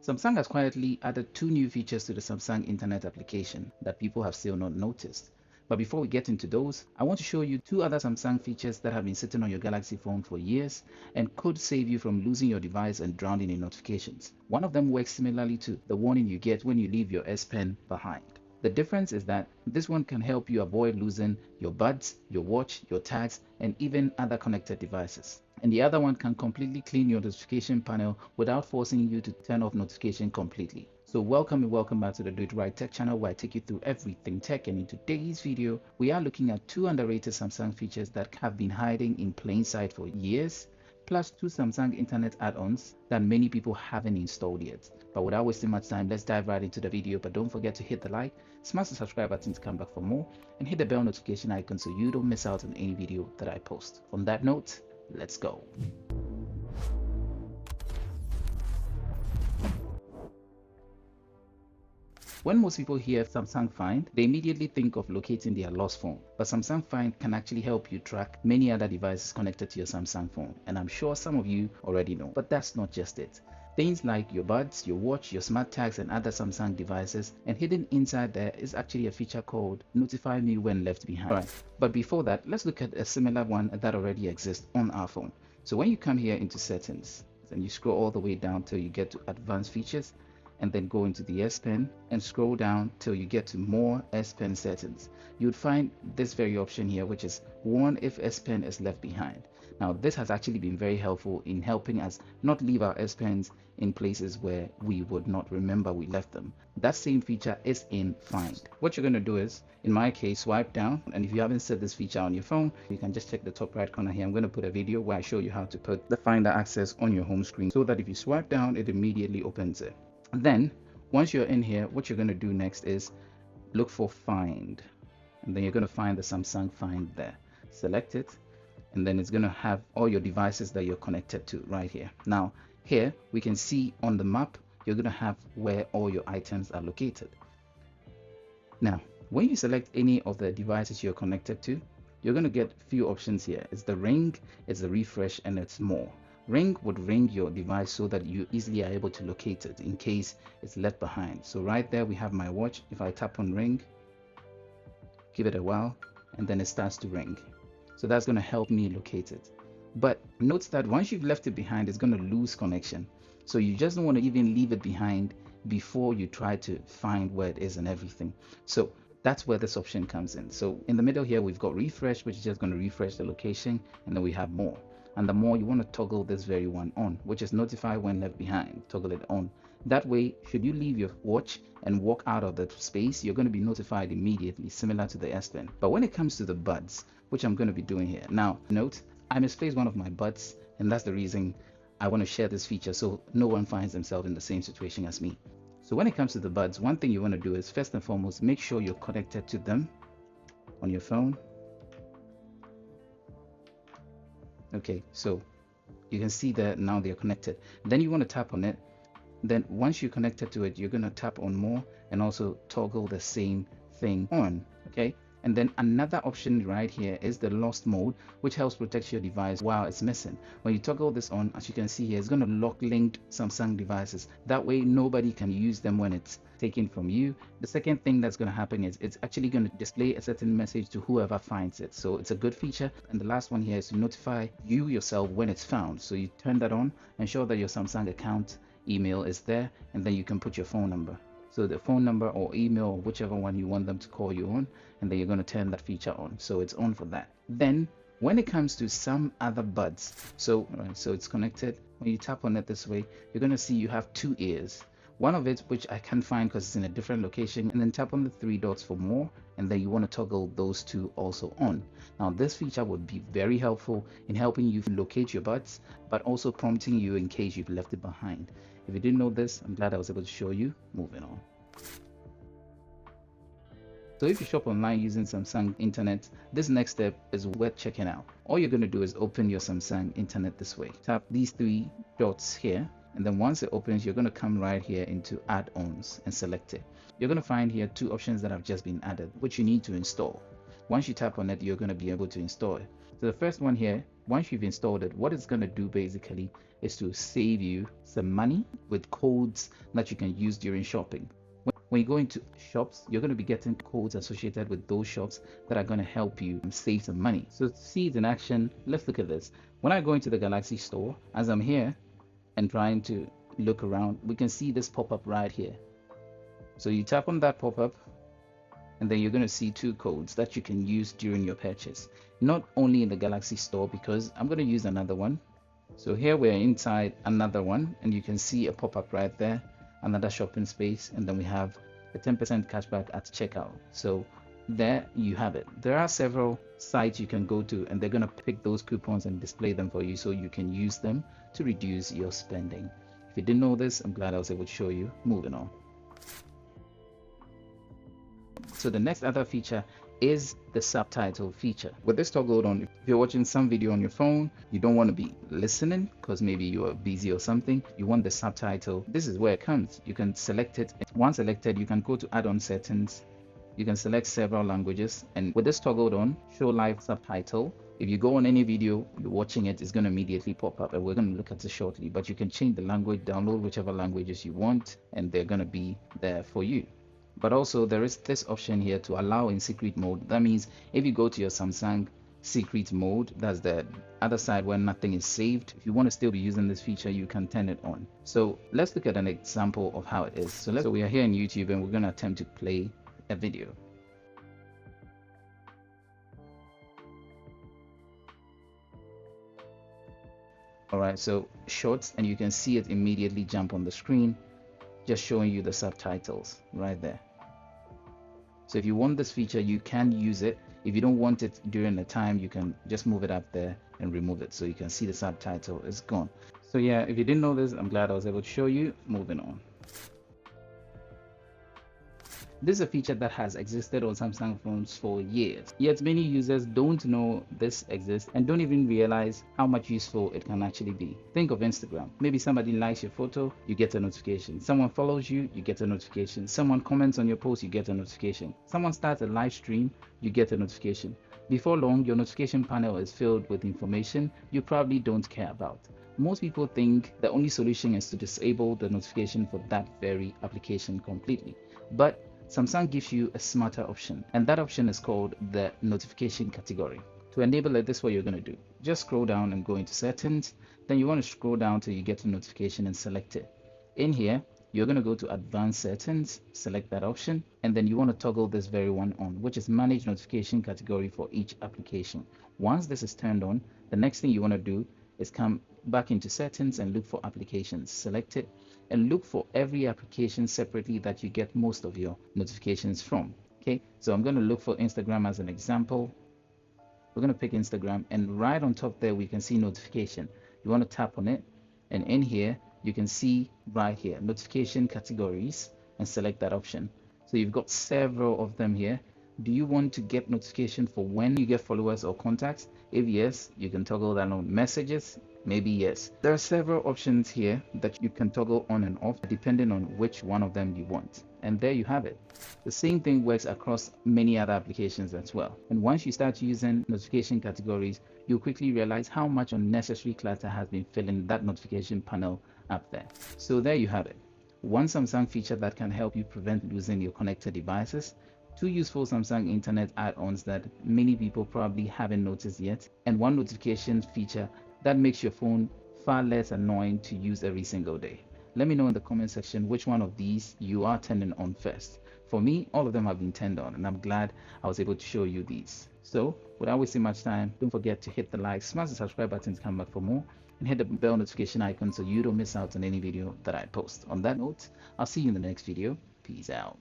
Samsung has quietly added 2 new features to the Samsung Internet application that people have still not noticed. But before we get into those, I want to show you 2 other Samsung features that have been sitting on your Galaxy phone for years and could save you from losing your device and drowning in notifications. One of them works similarly to the warning you get when you leave your S Pen behind. The difference is that this one can help you avoid losing your buds, your watch, your tags, and even other connected devices. And the other one can completely clean your notification panel without forcing you to turn off notification completely. So welcome back to the Do It Right Tech channel, where I take you through everything tech. And in today's video, we are looking at 2 underrated Samsung features that have been hiding in plain sight for years, plus 2 Samsung Internet add-ons that many people haven't installed yet. But without wasting much time, let's dive right into the video. But don't forget to hit the like, smash the subscribe button to come back for more, and hit the bell notification icon so you don't miss out on any video that I post. On that note, let's go. When most people hear Samsung Find, they immediately think of locating their lost phone. But Samsung Find can actually help you track many other devices connected to your Samsung phone. And I'm sure some of you already know. But that's not just it. Things like your buds, your watch, your SmartTags, and other Samsung devices. And hidden inside there is actually a feature called Notify Me When Left Behind. Alright, but before that, let's look at a similar one that already exists on our phone. So when you come here into Settings, and you scroll all the way down till you get to Advanced Features, and then go into the S Pen and scroll down till you get to More S Pen Settings. You'd find this very option here, which is Warn if S Pen is left behind. Now this has actually been very helpful in helping us not leave our S Pens in places where we would not remember we left them. That same feature is in Find. What you're going to do is, in my case, swipe down, and if you haven't set this feature on your phone, you can just check the top right corner here. I'm going to put a video where I show you how to put the Finder access on your home screen so that if you swipe down, it immediately opens it. Then once you're in here, what you're going to do next is look for Find, and then you're going to find the Samsung Find there. Select it, and then it's going to have all your devices that you're connected to right here. Now here we can see on the map, you're going to have where all your items are located. Now when you select any of the devices you're connected to, you're going to get a few options here. It's the ring, it's the refresh, and it's more. Ring would ring your device so that you easily are able to locate it in case it's left behind. So right there we have my watch. If I tap on ring, give it a while, and then it starts to ring. So that's going to help me locate it. But note that once you've left it behind, it's going to lose connection. So you just don't want to even leave it behind before you try to find where it is and everything. So that's where this option comes in. So in the middle here, we've got refresh, which is just going to refresh the location, and then we have more. And the more, you want to toggle this very one on, which is Notify When Left Behind. Toggle it on. That way, should you leave your watch and walk out of the space, you're going to be notified immediately, similar to the S Pen. But when it comes to the buds, which I'm going to be doing here now, note I misplaced one of my buds, and that's the reason I want to share this feature so no one finds themselves in the same situation as me. So when it comes to the buds, one thing you want to do is, first and foremost, make sure you're connected to them on your phone. Okay, so you can see that now they're connected. Then you want to tap on it. Then once you're connected to it, you're going to tap on more and also toggle the same thing on. Okay, and then another option right here is the lost mode, which helps protect your device while it's missing. When you toggle this on, as you can see here, it's going to lock linked Samsung devices. That way nobody can use them when it's taken from you. The second thing that's going to happen is it's actually going to display a certain message to whoever finds it. So it's a good feature. And the last one here is to notify you yourself when it's found. So you turn that on, ensure that your Samsung account email is there, and then you can put your phone number. So the phone number or email, or whichever one you want them to call you on, and then you're going to turn that feature on. So it's on for that. Then when it comes to some other buds, so it's connected. When you tap on it this way, you're going to see you have 2 ears. One of it, which I can't find because it's in a different location, and then tap on the 3 dots for more, and then you want to toggle those 2 also on. Now this feature would be very helpful in helping you locate your buds, but also prompting you in case you've left it behind. If you didn't know this, I'm glad I was able to show you. Moving on. So if you shop online using Samsung Internet, this next step is worth checking out. All you're going to do is open your Samsung Internet this way. Tap these 3 dots here, and then once it opens, you're going to come right here into add-ons and select it. You're going to find here 2 options that have just been added, which you need to install. Once you tap on it, you're going to be able to install it. So the first one here, Once you've installed it, what it's going to do basically is to save you some money with codes that you can use during shopping. When you go into shops, you're going to be getting codes associated with those shops that are going to help you save some money. So to see it in action, let's look at this. When I go into the Galaxy store, as I'm here and trying to look around, we can see this pop-up right here. So you tap on that pop-up, and then you're going to see two codes that you can use during your purchase. Not only in the Galaxy store, because I'm going to use another one. So here we're inside another one, and you can see a pop-up right there, another shopping space, and then we have a 10% cashback at checkout. So there you have it. There are several sites you can go to, and they're going to pick those coupons and display them for you so you can use them to reduce your spending. If you didn't know this, I'm glad I was able to show you. Moving on. So the next other feature is the subtitle feature. With this toggled on, if you're watching some video on your phone, you don't want to be listening because maybe you are busy or something, you want the subtitle, this is where it comes. You can select it. Once selected, you can go to add-on settings. You can select several languages, and with this toggled on, show live subtitle. If you go on any video, you're watching it, it's going to immediately pop up, and we're going to look at it shortly. But you can change the language, download whichever languages you want, and they're going to be there for you. But also there is this option here to allow in secret mode. That means if you go to your Samsung secret mode, that's the other side where nothing is saved, if you want to still be using this feature, you can turn it on. So let's look at an example of how it is. So we are here in YouTube, and we're going to attempt to play a video. Alright, so shorts, and you can see it immediately jump on the screen, just showing you the subtitles right there. So if you want this feature, you can use it. If you don't want it during the time, you can just move it up there and remove it, so you can see the subtitle is gone. So yeah, if you didn't know this, I'm glad I was able to show you. Moving on. This is a feature that has existed on Samsung phones for years, yet many users don't know this exists and don't even realize how much useful it can actually be. Think of Instagram. Maybe somebody likes your photo, you get a notification. Someone follows you, you get a notification. Someone comments on your post, you get a notification. Someone starts a live stream, you get a notification. Before long, your notification panel is filled with information you probably don't care about. Most people think the only solution is to disable the notification for that very application completely. But Samsung gives you a smarter option, and that option is called the notification category. To enable it, this is what you're going to do. Just scroll down and go into settings. Then you want to scroll down till you get to notification and select it. In here, you're going to go to advanced settings, select that option, and then you want to toggle this very one on, which is manage notification category for each application. Once this is turned on, the next thing you want to do is come back into settings and look for applications. Select it and look for every application separately that you get most of your notifications from. Okay, so I'm going to look for Instagram as an example. We're going to pick Instagram, and right on top there we can see notification. You want to tap on it, and in here you can see right here notification categories, and select that option. So you've got several of them here. Do you want to get notification for when you get followers or contacts? If yes, you can toggle that on. Messages, maybe yes. There are several options here that you can toggle on and off depending on which one of them you want. And there you have it. The same thing works across many other applications as well. And once you start using notification categories, you'll quickly realize how much unnecessary clutter has been filling that notification panel up there. So there you have it. One Samsung feature that can help you prevent losing your connected devices. Two useful Samsung internet add-ons that many people probably haven't noticed yet, and one notification feature that makes your phone far less annoying to use every single day. Let me know in the comment section which one of these you are turning on first. For me, all of them have been turned on, and I'm glad I was able to show you these. So without wasting much time, don't forget to hit the like, smash the subscribe button to come back for more, and hit the bell notification icon so you don't miss out on any video that I post. On that note, I'll see you in the next video. Peace out.